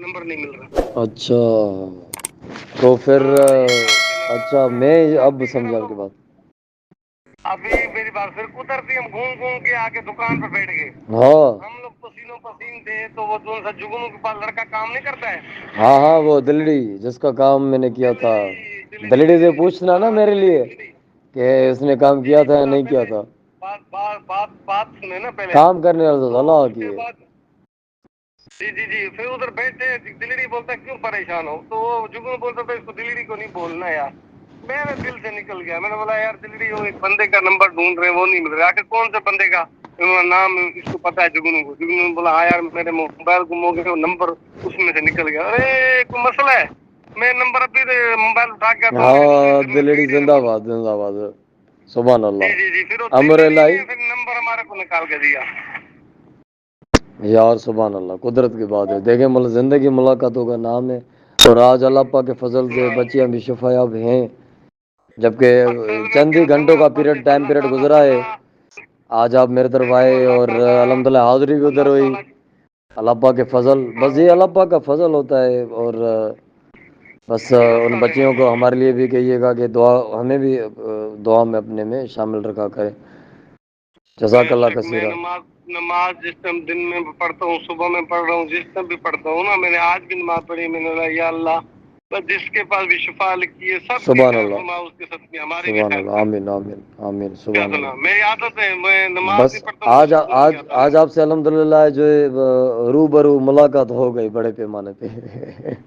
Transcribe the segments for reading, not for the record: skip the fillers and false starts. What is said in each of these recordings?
Number नहीं मिल रहा। अच्छा तो फिर हाँ एक आपके नंबर अच्छा पे मैं चलो अब ठीक है ना। समझा तो आपकी बात। अभी मेरी बात, फिर उतरती हम घूम घूम के आके दुकान पे बैठ गए। हाँ हम लोग पसीनों पसीन थे, तो वो जो सा जुगनू के पास लड़का काम नहीं करता है, हाँ हाँ वो दिल्ली जिसका काम मैंने किया था। दिल्ली से पूछना ना हाँ मेरे दिल्ली लिए दिल्ली। कि उसने काम जी किया जी था या बता, नहीं किया पहले था। बात बात बात बात सुने ना पहले। काम करने वाला तो था अल्लाह की उसके है। बाद जी जी जी, फिर उधर बैठे, दिल्ली बोलता क्यों परेशान हो, तो वो जुगनू बोलता था इसको दिल्ली को नहीं बोलना यार। मेरे दिल से निकल गया, मैंने बोला यार दिल्ली वो एक बंदे का नंबर ढूंढ रहे हैं, वो नहीं मिल रहा। आखिर कौन से बंदे का, उन्होंने नाम इसको पता है जुगनू को। जुगनू ने बोला हाँ यार मेरे मोबाइल गुम हो गया, वो नंबर उसमें से निकल गया। अरे कोई मसला है, मैं नंबर अभी मोबाइल उठा के आता हूँ, मेरी हाँ फिर मैं दिल्ली वीडियो रिकॉर्ड। जिंदाबाद जिंदाबाद सुभान जी अल्लाह जी जी, फिर वो अमर दिल्ली इलाही ने फिर नंबर हमारे को निकाल के दिया। यार सुभान अल्लाह कुदरत की बात है। देखें मतलब जिंदगी मुलाकातों का नाम है। और आज अल्लाह पाक के फजल से बच्चियां भी शिफायाब हैं, जबकि असल में चंद ही क्या था घंटों ना, का बस पीरियड टाइम अल्लाह पीरियड ताला गुजरा है। अल्लाह, आज आप मेरे तरफ देखो आए अल्लाह और ताला अल्हम्दुलिल्लाह हाजिरी भी उधर अल्लाह हुई। ताला अल्लाह पाक के फजल, बस ये हाँ, अल्लाह पाक का फजल होता है। और बस उन असल बच्चियों को में हमारे लिए भी कहिएगा कि दुआ हमें भी दुआ में अपने में शामिल रखा करें। जज़ाकल्लाह बेशक मैं कसीरा। नमाज नमाज जिस टाइम दिन में पढ़ता हूँ, सुबह में पढ़ रहा हूँ, जिस टाइम भी पढ़ता हूँ ना, मैंने आज भी नमाज पढ़ी। मैंने बोला या अल्लाह, बस जिसके पास भी शिफा लिखी है सबकी सुभान खैर अल्लाह फरमा, उसके साथ में हमारी भी सुभान खैर अल्लाह फरमा। आमीन आमीन आमीन क्या सुभान सुना, अल्लाह। मेरी आदत है, मैं नमाज बस नहीं पढ़ता मुझे आज सुकून नहीं आज आता आज मेरा। आपसे अल्हम्दुलिल्लाह जो है रूबरू मुलाकात हो गई बड़े पैमाने पे।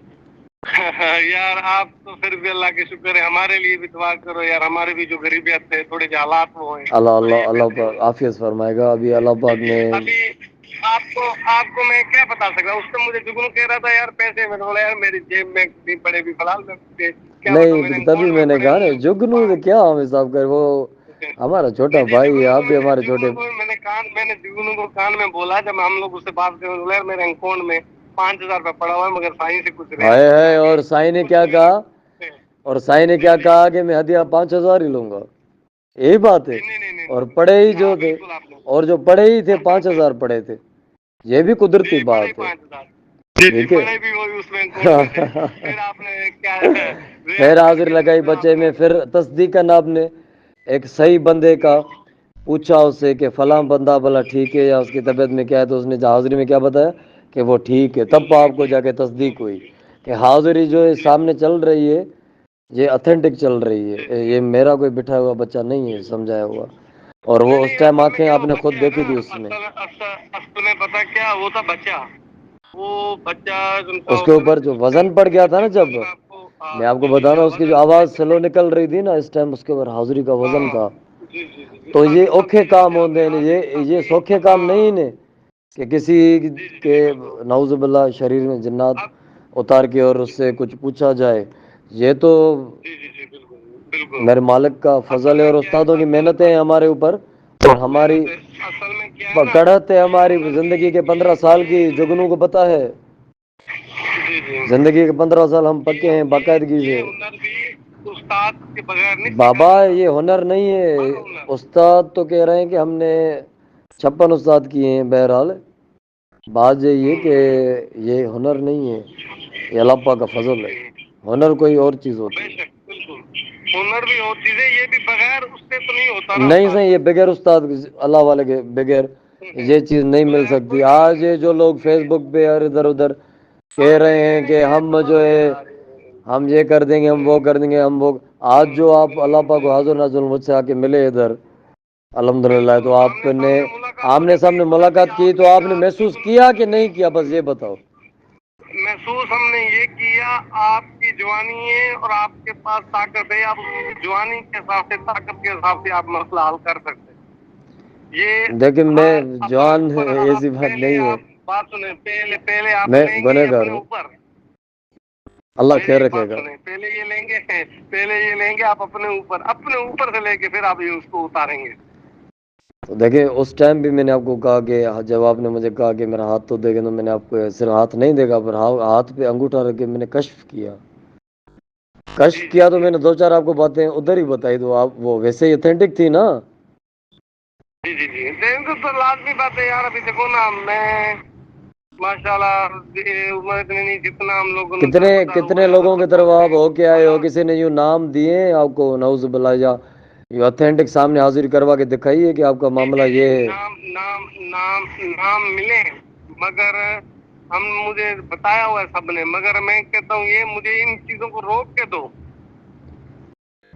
यार आप तो फिर भी अल्लाह के शुक्र है, हमारे लिए भी दुआ करो यार, हमारे भी जो गरीबियत है, थोड़े जो हालात वो है, अल्लाह थोड़ी अल्लाह ये अल्लाह बेहतर पाक है। आफियत फरमाएगा। अभी अल्लाह पाक ने अभी आपको आपको मैं क्या बता सकता हूँ, उस टाइम मुझे जुगनू कह रहा था यार पैसे, मैंने बोला यार मेरी जेब में नहीं पड़े भी फिलहाल, मैं क्या बताऊँ, मेरे नहीं तभी अकाउंट में मैंने पड़े कहा ना होंगे जुगनू से क्या हम हिसाब कर, वो हमारा जी छोटा जी, भाई है, आप भी हमारे छोटे। मैंने जुगनू को कान में बोला, जब हम लोग उससे बात करें, बोला यार मेरे अकाउंट में 5,000 रुपया पड़ा हुआ है, मगर साईं से कुछ रियायत हाय हो हाय जाएगी, और साईं ने कुछ क्या मेरा। कहा, और साईं ने जी क्या जी कहा कि मैं हदिया 5,000 ही लूंगा, यही बात है। जी, नहीं नहीं नहीं और पड़े ही नहीं, जो हाँ थे, बिल्कुल आपने और जो पड़े ही थे 5,000 पड़े थे। ये भी कुदरती जी पड़े बात है। 5,000। जी जी ठीक है। पड़े भी वही उसमें अकाउंट में थे। फिर आपने क्या फिर रियायत हाजिर करके मैंने लगाई फिर बच्चे आपको। में, फिर तस्दीकन आपने एक सही बंदे का पूछा उससे कि फलां बंदा भला ठीक है या उसकी तबीयत में क्या है, तो उसने हाजिरी में क्या बताया कि वो ठीक है। तब आपको जाके तस्दीक हुई कि हाजिरी जो है जी सामने चल रही है ये ऑथेंटिक चल रही जी है, जी ये मेरा कोई बिठा हुआ बच्चा नहीं है, समझाया हुआ। और वो नहीं उस नहीं, टाइम असल में आंखें क्या, वो आपने खुद बच्चा है देखी ना, थी उसमें। असल में पता क्या, वो था बच्चा, वो बच्चा उनका उसके ऊपर जो वजन पड़ गया था ना, एक्चुअली जब मैं आपको मैं आपको जी जी बता जी रहा हूँ उसकी जो वजन आवाज़ स्लो एक्चुअली। निकल रही थी ना, इस टाइम उसके ऊपर हाजिरी का वजन हाँ था। जी जी जी जी, तो ये औखे अभी जो काम अभी होते हैं, अभी ये अभी सौखे काम नहीं हाँ ने कि किसी जी जी के जी बिल्कुल। नाउजुबिल्लाह शरीर में जिन्नात अब उतार के और जी उससे कुछ पूछा जाए। ये तो जी जी जी बिल्कुल बिल्कुल। मेरे मालिक का असल फजल है में और क्या है, उस्तादों की मेहनतें हैं हमारे ऊपर। और हमारी मेहनत है, असल में क्या है ना, कड़त है, ये हमारी हुनर भी जिंदगी के 15 साल की जुगनू को पता है। जी जी, जिंदगी के 15 साल हम पक्के हैं बाकायदगी ये से। हुनर भी उस्ताद के बगैर नहीं सीखा बाबा जाता। ये हुनर नहीं है। हाँ हुनर उस्ताद तो कह रहे हैं कि हमने 56 उस्ताद किए हैं। बहरहाल बात यही है कि ये हुनर नहीं है, ये अल्लाह पाक का फजल है। हुनर कोई और चीज़ होती है। बेशक बिल्कुल, हुनर भी और चीजें, ये भी बगैर उससे तो नहीं होता ना नहीं उस्ताद। सही, ये बगैर उस्ताद अल्लाह वाले के बगैर ये चीज़ नहीं मिल बगैर सकती। कोई नहीं आज होता। ये जो लोग जी जी, फेसबुक पे और इधर उधर कह अरे रहे हैं कि हम जो अरे है यार हम ये कर देंगे, हम वो कर देंगे, हम वो, आज जो आप अल्लाह पाक को हाज़िर नाज़िर मुझसे आके मिले इधर अल्हम्दुलिल्लाह, तो बिल्कुल आमने आपने सामने मुलाकात हो आमने जाती है, सामने तो जैसे ही मुलाकात की तो आपने आपने कहा महसूस जुगनू किया कि नहीं किया, बस ये बताओ। महसूस हमने ये किया, आपकी जवानी है और आपके पास ताकत है, आप उसकी जवानी के हिसाब से, ताकत के हिसाब से आप मसला हल कर सकते हैं। ये देखिए हर मैं बात जवान पर आप ऐसी बात पहले नहीं है, आप बात सुने, पहले पहले आप मैं लेंगे गुनहगार अपने हूँ। ऊपर, अल्लाह मेरी खैर एक बात रखेगा। सुने, पहले ये लेंगे, पहले ये लेंगे आप अपने ऊपर से लेके फिर आप ये उसको उतारेंगे। तो देखिए उस टाइम भी मैंने आपको कहा कि जब आपने मुझे कहा कि मेरा हाथ तो देखे, तो मैंने आपको सिर्फ हाथ नहीं देखा, पर हाथ पे अंगूठा रख के मैंने कश्फ किया। कश्फ जी जी किया तो जी मैंने दो चार आपको बातें उधर ही बताई, तो आप वो वैसे ही ऑथेंटिक थी ना। जी जी जी, देखो तो लाजमी बात है यार, अभी देखो ना, मैं माशाल्लाह उम्र इतनी नहीं जितना हम लोगों ने कितने दरबदर कितने हुए लोगों की अल्लाह तरफ आप पाक हो के आए हो, अल्लाह किसी ने यूं नाम दिए हैं आपको नाउजुबिल्लाह, या ये ऑथेंटिक सामने हाजिर करवा के दिखाई है कि आपका मामला ये है? नाम नाम नाम नाम मिले मगर हम मुझे बताया हुआ है सबने, मगर मैं कहता हूँ ये मुझे इन चीजों को रोक के दो।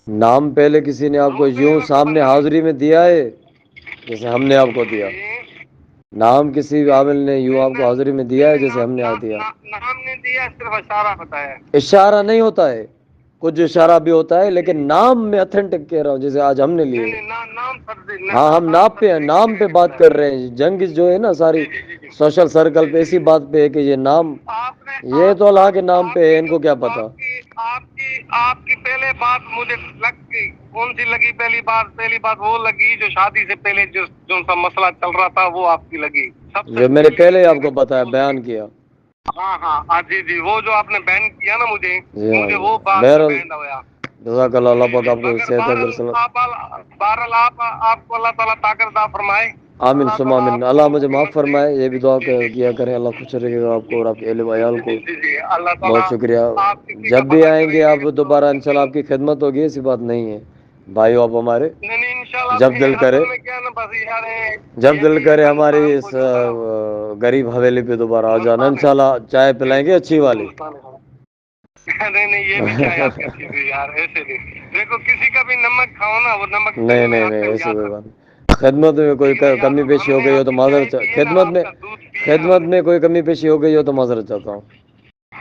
नाम पहले किसी ने आपको रोकने यूं वाला कौन सामने है? हाजिरी में दिया है जैसे हमने आपको दिया? ये नाम किसी आमिल ने यूं आपको हाजिरी में दिया है मैंने जैसे हमने आज दिया? नाम नहीं दिया, सिर्फ इशारा बताया है। इशारा नहीं होता है, कुछ इशारा भी होता है, लेकिन नाम में ऑथेंटिक कह रहा हूँ जैसे आज हमने लिए। नहीं नहीं नाम फर्जी हाँ, हम नाम नाम पे फर्जी नाम पे बात कर रहे हैं। जंग जो है ना सारी जी। सोशल सर्कल पे इसी बात पे है कि ये नाम, आपने ये तो अल्लाह के नाम पे है, इनको क्या पता। आपकी पहले बात मुझे लग गई। कौन सी लगी पहली बात वो लगी जो शादी से पहले जो सा मसला चल रहा था वो आपकी लगी सबसे जो मैंने पहले ही पहले आपको बताया, बयान किया। हाँ जी जी, वो जो आपने बैन किया ना मुझे जी हाँ, वो बात में बहरहाल बैंड हुआ। जज़ाकल्लाह, अल्लाह पाक आपको मगर सेहत और सलामत। बहरहाल आपको अल्लाह ताला ताकत अता फरमाए। आमीन अल्लाह सुम्मा ताला आमीन। आपको अल्लाह मुझे माफ़ हिम्मत दे। फरमाए, ये भी दुआ जी जी किया करें, अल्लाह खुश रखेगा आपको और आपके अहले वयाल को। जी, अल्लाह ताला बहुत शुक्रिया। आप किसी का जब भी भला आएंगे आप करेंगे तो दोबारा इंशाल्लाह आपकी खिदमत होगी, ऐसी बात नहीं है भाई, आप हमारे नहीं इंशाल्लाह। जब दिल करे, असल में क्या है ना, बस यार जब ये दिल भी करे हमारी इंसान इस को जो है ना गरीब हवेली पे दोबारा आ जाना, मुल्तान है। इंशाल्लाह चाय पिलाएंगे अच्छी वाली। मुल्तान है। नहीं ये भी चाहे आपकी अच्छी थी यार, ऐसे नहीं। देखो किसी का भी नमक खाओ ना, वो नमक नहीं दिल में नहीं नहीं, आकर ऐसे याद कोई रखो। बात नहीं। खिदमत में कोई ठीक है ना यार, कमी पेशी हो हमने गई हो तो आपकी चाय माजरत, पी है ना, खिदमत में आपका दूध पिया है खिदमत हमने। में कोई कमी पेशी हो गई हो तो माजरत चाहता हूँ।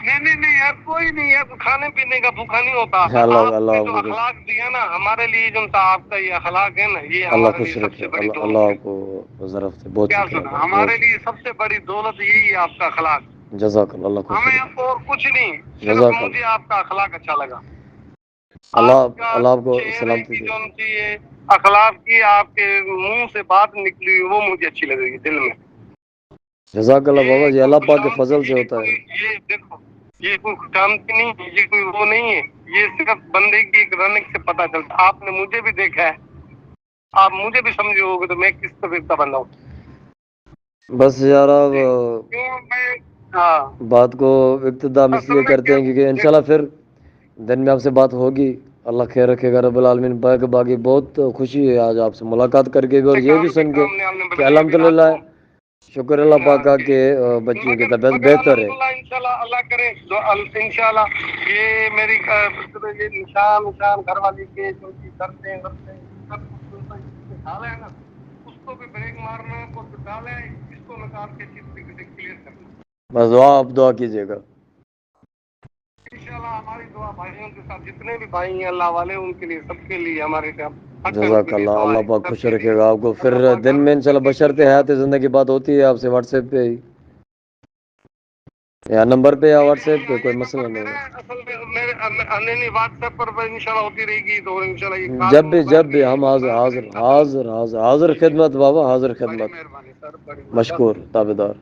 नहीं यार, कोई नहीं यार, खाने पीने का भूखा नहीं होता। अल्लाह अल्लाह आपने जो आपको खुश, अखलाक दिया ना हमारे लिए, जो सा आपका ये अखलाक है ना, ये अल्लाह हमारे लिए खुश रखे, सबसे बड़ी अल्लाह अल्लाह दौलत है। आपको ज़रफ़ से बहुत क्या शुक्रिया सुना, भाई, बहुत हमारे लिए सबसे बड़ी दौलत यही है आपका अखलाक। जज़ाकल्लाह, अल्लाह खुश हमें रखे, और कुछ नहीं, सिर्फ मुझे जज़ाकल्लाह। आपका अखलाक अच्छा लगा। अल्लाह आपका अल्लाह आपको चेहरे सलामती की दे। जो सी ये अखलाक की आपके मुंह से बात निकली हुई, वो मुझे अच्छी लग रही है दिल में। जज़ाकल्लाह बाबा ये जी, कोई अल्लाह पाक के खुशामद, फजल से होता है। ये देखो, ये कोई खुशामद नहीं है, ये कोई वो नहीं है। ये सिर्फ बंदे की एक रनक से पता चलता। आपने मुझे भी देखा है, आप मुझे भी समझे होगे तो मैं किस तरह का बंदा हूँ। बस यार अब क्यों मैं, हाँ बात को इख्तिताम असल इसलिए में करते क्या, हैं क्योंकि इंशाल्लाह फिर दिन में आपसे बात होगी। अल्लाह खैर रखेगा रब्बुल आलमीन। बाकी बहुत खुशी है आज आपसे मुलाकात करके भी, और ये भी काम सुन के हमने आपने कि बताया भी रात अल्हम्दुलिल्लाह, को। शुक्र अल्लाह पाक का जी। के बच्चियों की मगर तबीयत मगर बेहतर है। अल्हम्दुलिल्लाह, इंशाल्लाह अल्लाह करे इंशाल्लाह ये मेरी ये निशान घर वाली के जो भी करते हैं सब कुछ डाला है ना, उसको भी ब्रेक मारना, को डाला है इसको निकाल के अच्छी तरीके से क्लियर करना। बस दुआ, आप दुआ कीजिएगा। इंशाल्लाह हमारी दुआ भाइयों के साथ, जितने भी भाई हैं अल्लाह वाले, उनके लिए, सबके लिए हमारे हर के लिए जज़ाकल्लाह, दुआ अल्लाह है, पाक खुश सबके लिए। रखेगा आपको। फिर अल्लाह पाक दिन में इंशाल्लाह सबके बशर्ते हयात ज़िंदगी बात होती है आपसे व्हाट्सएप पे ही, या नंबर पे या व्हाट्सएप पे, कोई ये मसला नंबर नहीं मेरा है। है, असल में मेरे नहीं व्हाट्सएप पर इंशाल्लाह होती रहेगी, तो इंशाल्लाह ये जब कानून भी मोबाइल जब भी की हम हाजिर दुआ करें हाजिर अपन। हाजिर हाजिर हाजिर खिदमत बाबा, हाजिर बड़ी खिदमत। मेहरबानी सर, बड़ी मशकूर ताबेदार।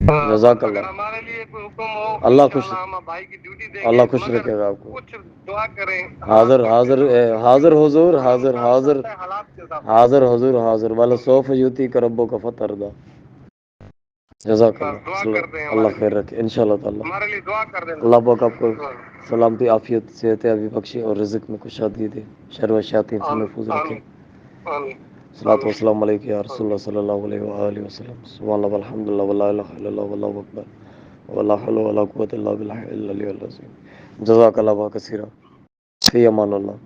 अगर जज़ाकल्लाह, हमारे लिए कोई हुक्म हो, अल्लाह खुश, इंशाल्लाह हम भाई की ड्यूटी देंगे, अल्लाह खुश मगर रखेगा आपको। कुछ दुआ करें, हाथ हाजिर जोड़ के हाजिर समझ लो, हाजिर क्यों हुजूर, हर हाजिर इंसान हाजिर चलता है हालात के हिसाब से। हाजिर हुजूर, हाजिर वाला सौफ यूती का रब्बो का फतरदा। बस दुआ जज़ाकल्लाह, कर दें अल्लाह हमारे लिए, खैर रखे इंशाल्लाह ताला। हमारे लिए दुआ कर देना। अल्लाह पाक आपको सलामती, आफियत, सेहत याबी बख्शे और रिज़्क में कुशादगी दे, शर व शयातीन से आमीन महफूज रखे। आमीन आमीन सलातो आमीन वस्सलाम अलैका या रसूलुल्लाह आमीन। सल्लल्लाहु अलैहि व आलिहि वसल्लम। सुब्हानल्लाह वल्हम्दुलिल्लाह वला इलाहा इल्लल्लाह वल्लाहु अकबर वला हौला वला कुव्वता इल्ला बिल्लाहिल अलिय्यिल अज़ीम। जज़ाकल्लाह कसीरा, फ़ी अमानिल्लाह।